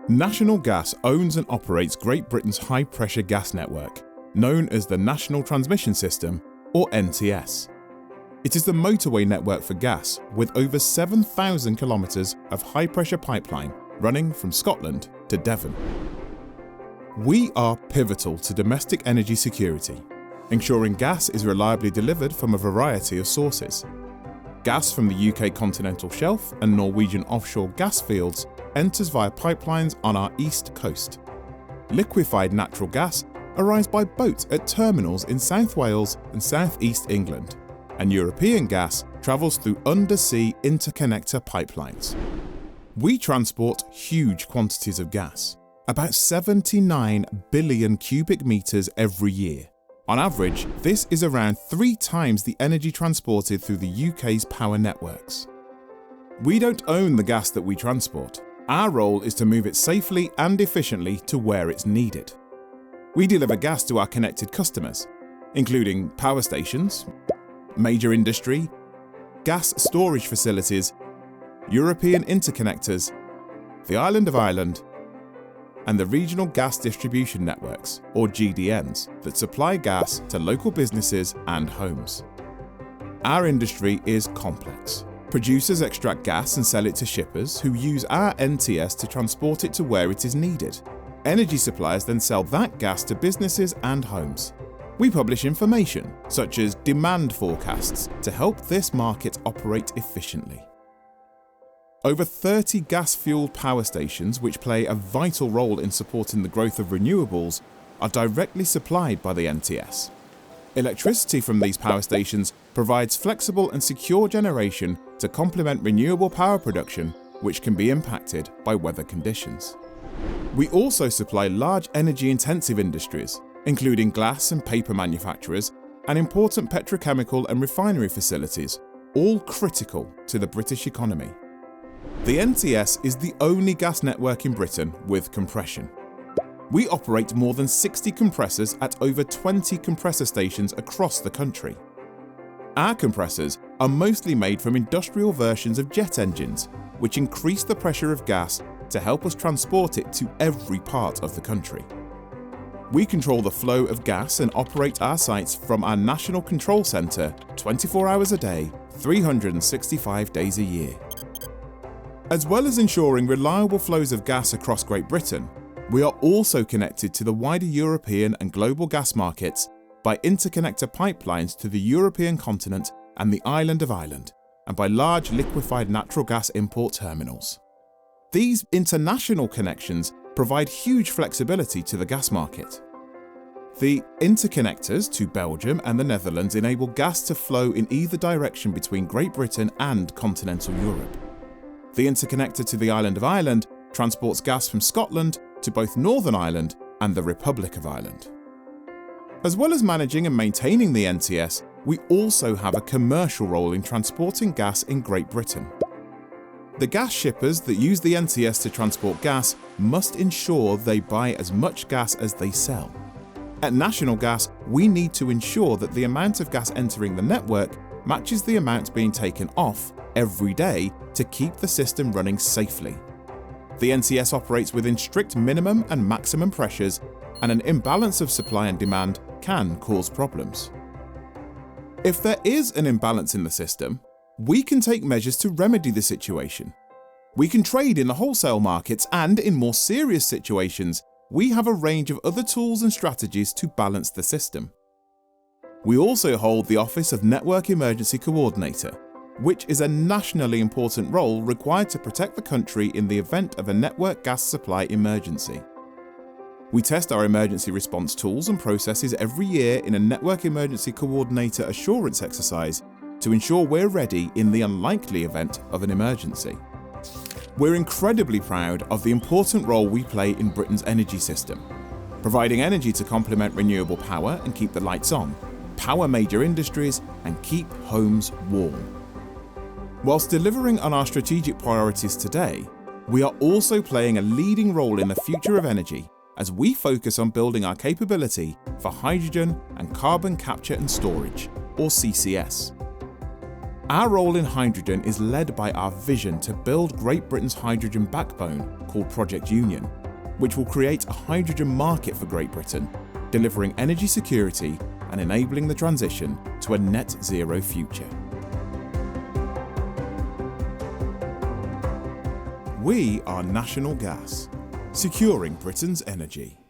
National Gas owns and operates Great Britain's high-pressure gas network, known as the National Transmission System, or NTS. It is the motorway network for gas, with over 7,000 kilometres of high-pressure pipeline running from Scotland to Devon. We are pivotal to domestic energy security, ensuring gas is reliably delivered from a variety of sources. Gas from the UK continental shelf and Norwegian offshore gas fields enters via pipelines on our east coast. Liquefied natural gas arrives by boat at terminals in South Wales and South East England, and European gas travels through undersea interconnector pipelines. We transport huge quantities of gas, about 79 billion cubic metres every year. On average, this is around 3 times the energy transported through the UK's power networks. We don't own the gas that we transport. Our role is to move it safely and efficiently to where it's needed. We deliver gas to our connected customers, including power stations, major industry, gas storage facilities, European interconnectors, the island of Ireland, and the regional gas distribution networks, or GDNs, that supply gas to local businesses and homes. Our industry is complex. Producers extract gas and sell it to shippers who use our NTS to transport it to where it is needed. Energy suppliers then sell that gas to businesses and homes. We publish information, such as demand forecasts, to help this market operate efficiently. Over 30 gas-fueled power stations, which play a vital role in supporting the growth of renewables, are directly supplied by the NTS. Electricity from these power stations provides flexible and secure generation to complement renewable power production, which can be impacted by weather conditions. We also supply large energy-intensive industries, including glass and paper manufacturers, and important petrochemical and refinery facilities, all critical to the British economy. The NTS is the only gas network in Britain with compression. We operate more than 60 compressors at over 20 compressor stations across the country. Our compressors are mostly made from industrial versions of jet engines, which increase the pressure of gas to help us transport it to every part of the country. We control the flow of gas and operate our sites from our National Control Centre 24 hours a day, 365 days a year. As well as ensuring reliable flows of gas across Great Britain, we are also connected to the wider European and global gas markets by interconnector pipelines to the European continent and the island of Ireland, and by large liquefied natural gas import terminals. These international connections provide huge flexibility to the gas market. The interconnectors to Belgium and the Netherlands enable gas to flow in either direction between Great Britain and continental Europe. The interconnector to the island of Ireland transports gas from Scotland to both Northern Ireland and the Republic of Ireland. As well as managing and maintaining the NTS, we also have a commercial role in transporting gas in Great Britain. The gas shippers that use the NTS to transport gas must ensure they buy as much gas as they sell. At National Gas, we need to ensure that the amount of gas entering the network matches the amount being taken off every day to keep the system running safely. The NTS operates within strict minimum and maximum pressures, and an imbalance of supply and demand can cause problems. If there is an imbalance in the system, we can take measures to remedy the situation. We can trade in the wholesale markets, and in more serious situations, we have a range of other tools and strategies to balance the system. We also hold the Office of Network Emergency Coordinator, which is a nationally important role required to protect the country in the event of a network gas supply emergency. We test our emergency response tools and processes every year in a Network Emergency Coordinator assurance exercise to ensure we're ready in the unlikely event of an emergency. We're incredibly proud of the important role we play in Britain's energy system, providing energy to complement renewable power and keep the lights on, power major industries, and keep homes warm. Whilst delivering on our strategic priorities today, we are also playing a leading role in the future of energy as we focus on building our capability for hydrogen and carbon capture and storage, or CCS. Our role in hydrogen is led by our vision to build Great Britain's hydrogen backbone called Project Union, which will create a hydrogen market for Great Britain, delivering energy security and enabling the transition to a net zero future. We are National Gas, securing Britain's energy.